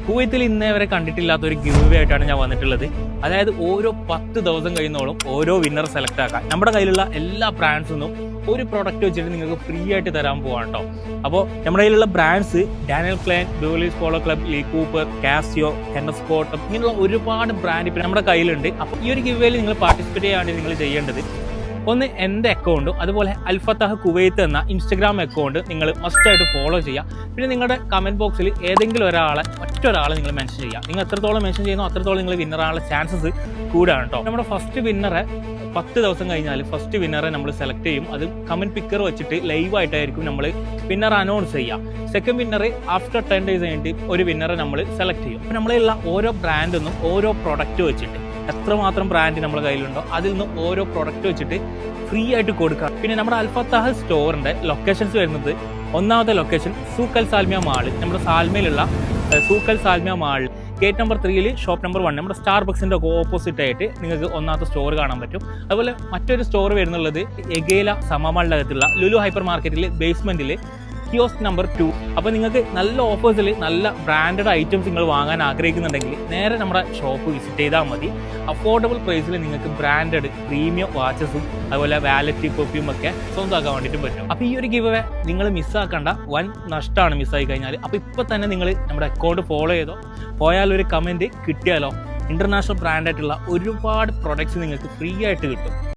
കുവൈത്തിൽ ഇന്നേ വരെ കണ്ടിട്ടില്ലാത്ത ഒരു ഗിവ് അവേ ആയിട്ടാണ് ഞാൻ വന്നിട്ടുള്ളത്. അതായത് ഓരോ 10 ദിവസം കഴിയുന്നോളും ഓരോ വിന്നർ സെലക്ട് ആക്കാം. നമ്മുടെ കയ്യിലുള്ള എല്ലാ ബ്രാൻഡ്സിനും ഒരു പ്രൊഡക്റ്റ് വെച്ചിട്ട് നിങ്ങൾക്ക് ഫ്രീ ആയിട്ട് തരാൻ പോവാണ് കേട്ടോ. അപ്പോൾ നമ്മുടെ കയ്യിലുള്ള brands Daniel Klein, Beverly's Polo Club, Lee Cooper, Casio, കെൻഡസ്കോട്ട്, ഇങ്ങനെയുള്ള ഒരുപാട് ബ്രാൻഡ് ഇപ്പം നമ്മുടെ കയ്യിലുണ്ട്. അപ്പോൾ ഈ ഒരു ഗിവ് അവേയിൽ നിങ്ങൾ പാർട്ടിസിപ്പേറ്റ് ചെയ്യാണ്ട് നിങ്ങൾ ചെയ്യേണ്ടത് ഒന്ന് എൻ്റെ അക്കൗണ്ടും അതുപോലെ അൽഫത്താഹ് കുവൈത്ത് എന്ന ഇൻസ്റ്റഗ്രാം അക്കൗണ്ട് നിങ്ങൾ മസ്റ്റായിട്ട് ഫോളോ ചെയ്യുക. പിന്നെ നിങ്ങളുടെ കമൻറ്റ് ബോക്സിൽ ഏതെങ്കിലും ഒറ്റൊരാളെ നിങ്ങൾ മെൻഷൻ ചെയ്യുക. നിങ്ങൾ എത്രത്തോളം മെൻഷൻ ചെയ്യുന്നോ അത്രത്തോളം നിങ്ങൾ വിന്നറാനുള്ള ചാൻസസ് കൂടാണ് കേട്ടോ. നമ്മുടെ ഫസ്റ്റ് വിന്നറെ 10 ദിവസം കഴിഞ്ഞാൽ ഫസ്റ്റ് വിന്നറെ നമ്മൾ സെലക്ട് ചെയ്യും. അത് കമൻറ്റ് പിക്കർ വെച്ചിട്ട് ലൈവായിട്ടായിരിക്കും നമ്മൾ വിന്നർ അനൗൺസ് ചെയ്യുക. സെക്കൻഡ് വിന്നർ ആഫ്റ്റർ 10 ഡേയ്സ് കഴിഞ്ഞിട്ട് ഒരു വിന്നറെ നമ്മൾ സെലക്ട് ചെയ്യും. അപ്പോൾ നമ്മളുള്ള ഓരോ ബ്രാൻഡൊന്നും ഓരോ പ്രൊഡക്റ്റ് വെച്ചിട്ട് എത്രമാത്രം ബ്രാൻഡ് നമ്മുടെ കയ്യിലുണ്ടോ അതിൽ നിന്ന് ഓരോ പ്രൊഡക്റ്റ് വെച്ചിട്ട് ഫ്രീ ആയിട്ട് കൊടുക്കാം. പിന്നെ നമ്മുടെ അൽഫത്താഹ് സ്റ്റോറിൻ്റെ ലൊക്കേഷൻസ് വരുന്നത്, ഒന്നാമത്തെ ലൊക്കേഷൻ സൂക്കൽ സാൽമിയ മാൾ, നമ്മുടെ സാൽമയിലുള്ള Souq Al Salmiya mall, gate number 3 shop number 1, നമ്മുടെ സ്റ്റാർബക്സിൻ്റെ ഓപ്പോസിറ്റ് ആയിട്ട് നിങ്ങൾക്ക് ഒന്നാമത്തെ സ്റ്റോർ കാണാൻ പറ്റും. അതുപോലെ മറ്റൊരു സ്റ്റോർ വരുന്നുള്ളത് എഗേല സമാമാളിൻ്റെ അകത്തുള്ള ലുലു ഹൈപ്പർ മാർക്കറ്റിൽ ബേസ്മെൻറ്റിൽ കിയോസ്ക് നമ്പർ 2. അപ്പോൾ നിങ്ങൾക്ക് നല്ല ഓഫേഴ്സിൽ നല്ല ബ്രാൻഡഡ് ഐറ്റംസ് നിങ്ങൾ വാങ്ങാൻ ആഗ്രഹിക്കുന്നുണ്ടെങ്കിൽ നേരെ നമ്മുടെ ഷോപ്പ് വിസിറ്റ് ചെയ്താൽ മതി. അഫോർഡബിൾ പ്രൈസിൽ നിങ്ങൾക്ക് ബ്രാൻഡഡ് പ്രീമിയം വാച്ചസും അതുപോലെ വാലറ്റ് പെർഫ്യൂം ഒക്കെ സ്വന്തമാക്കാൻ വേണ്ടിയിട്ട് പറ്റും. അപ്പോൾ ഈ ഒരു ഗിവ് അവേ നിങ്ങൾ മിസ്സാക്കേണ്ട, വൻ നഷ്ടമാണ് മിസ്സായി കഴിഞ്ഞാൽ. അപ്പോൾ ഇപ്പോൾ തന്നെ നിങ്ങൾ നമ്മുടെ അക്കൗണ്ട് ഫോളോ ചെയ്തോ, പോയാൽ ഒരു കമൻറ്റ് കിട്ടിയാലോ ഇന്റർനാഷണൽ ബ്രാൻഡായിട്ടുള്ള ഒരുപാട് പ്രൊഡക്ട്സ് നിങ്ങൾക്ക് ഫ്രീ ആയിട്ട് കിട്ടും.